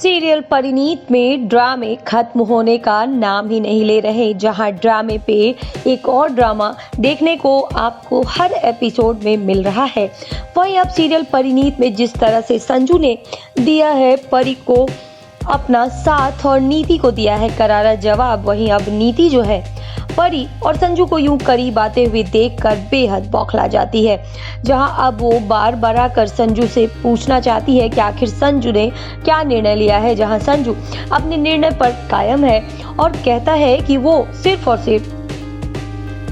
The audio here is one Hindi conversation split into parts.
सीरियल परिणीत में ड्रामे खत्म होने का नाम ही नहीं ले रहे। जहां ड्रामे पे एक और ड्रामा देखने को आपको हर एपिसोड में मिल रहा है, वहीं अब सीरियल परिणीत में जिस तरह से संजू ने दिया है परी को अपना साथ और नीति को दिया है करारा जवाब, वहीं अब नीति जो है परी और संजू को यूं करीब आते हुए देखकर बेहद बौखला जाती है। जहां अब वो बार बार आकर संजू से पूछना चाहती है कि आखिर संजू ने क्या निर्णय लिया है। जहां संजू अपने निर्णय पर कायम है और कहता है कि वो सिर्फ और सिर्फ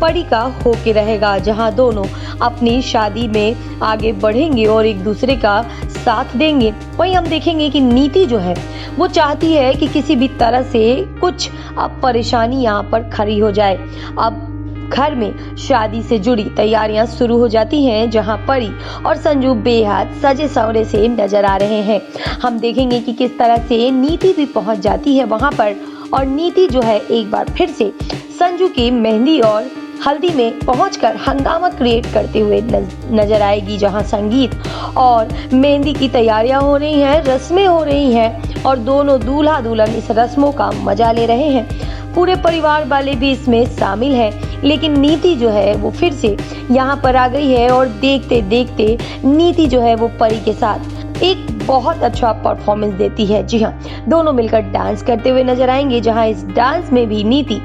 परी का होके रहेगा। जहां दोनों अपनी शादी में आगे बढ़ेंगे और एक दूसरे का साथ देंगे। वहीं हम देखेंगे कि नीति जो है वो चाहती है कि किसी भी तरह से कुछ अब परेशानी यहाँ पर खड़ी हो जाए। अब घर में शादी से जुड़ी तैयारियां शुरू हो जाती हैं, जहां परी और संजू बेहद सजे सवरे से नजर आ रहे हैं। हम देखेंगे कि किस तरह से नीति भी पहुंच जाती है वहां पर, और नीति जो है एक बार फिर से संजू की मेहंदी और हल्दी में पहुंचकर हंगामा क्रिएट करते हुए नजर आएगी। जहां संगीत और मेहंदी की तैयारियां हो रही हैं, रस्में हो रही हैं और दोनों दूल्हा दुल्हन इस रस्मों का मजा ले रहे हैं। पूरे परिवार वाले भी इसमें शामिल हैं, लेकिन नीति जो है वो फिर से यहाँ पर आ गई है और देखते देखते नीति जो है वो परी के साथ एक बहुत अच्छा परफॉर्मेंस देती है। जी हाँ, दोनों मिलकर डांस करते हुए नजर आएंगे। जहाँ इस डांस में भी नीति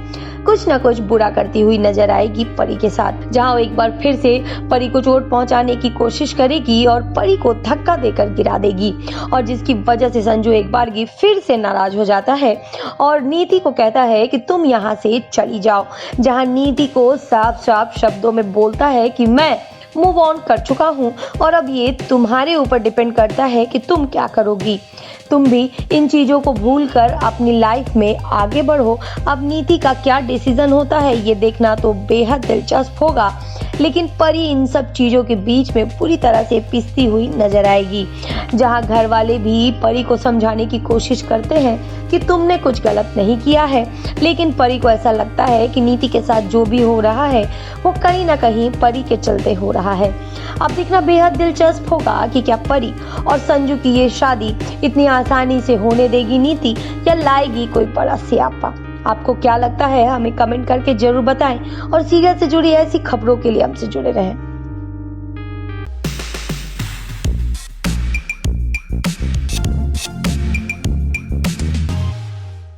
कुछ ना कुछ बुरा करती हुई नजर आएगी परी के साथ। जहां वो एक बार फिर से परी को चोट पहुंचाने की कोशिश करेगी और परी को धक्का देकर गिरा देगी, और जिसकी वजह से संजू एक बार फिर से नाराज हो जाता है और नीति को कहता है कि तुम यहां से चली जाओ। जहां नीति को साफ साफ शब्दों में बोलता है कि मैं मूव ऑन कर चुका हूं और अब ये तुम्हारे ऊपर डिपेंड करता है कि तुम क्या करोगी। तुम भी इन चीज़ों को भूलकर अपनी लाइफ में आगे बढ़ो। अब नीति का क्या डिसीजन होता है ये देखना तो बेहद दिलचस्प होगा, लेकिन परी इन सब चीज़ों के बीच में पूरी तरह से पिसती हुई नजर आएगी। जहां घर वाले भी परी को समझाने की कोशिश करते हैं कि तुमने कुछ गलत नहीं किया है, लेकिन परी को ऐसा लगता है कि नीति के साथ जो भी हो रहा है वो कहीं ना कहीं परी के चलते हो रहा है। अब देखना बेहद दिलचस्प होगा कि क्या परी और संजू की ये शादी इतनी आसानी से होने देगी नीति, या लाएगी कोई बड़ा स्यापा। आपको क्या लगता है हमें कमेंट करके जरूर बताएं, और सीरियल से जुड़ी ऐसी खबरों के लिए हमसे जुड़े रहें।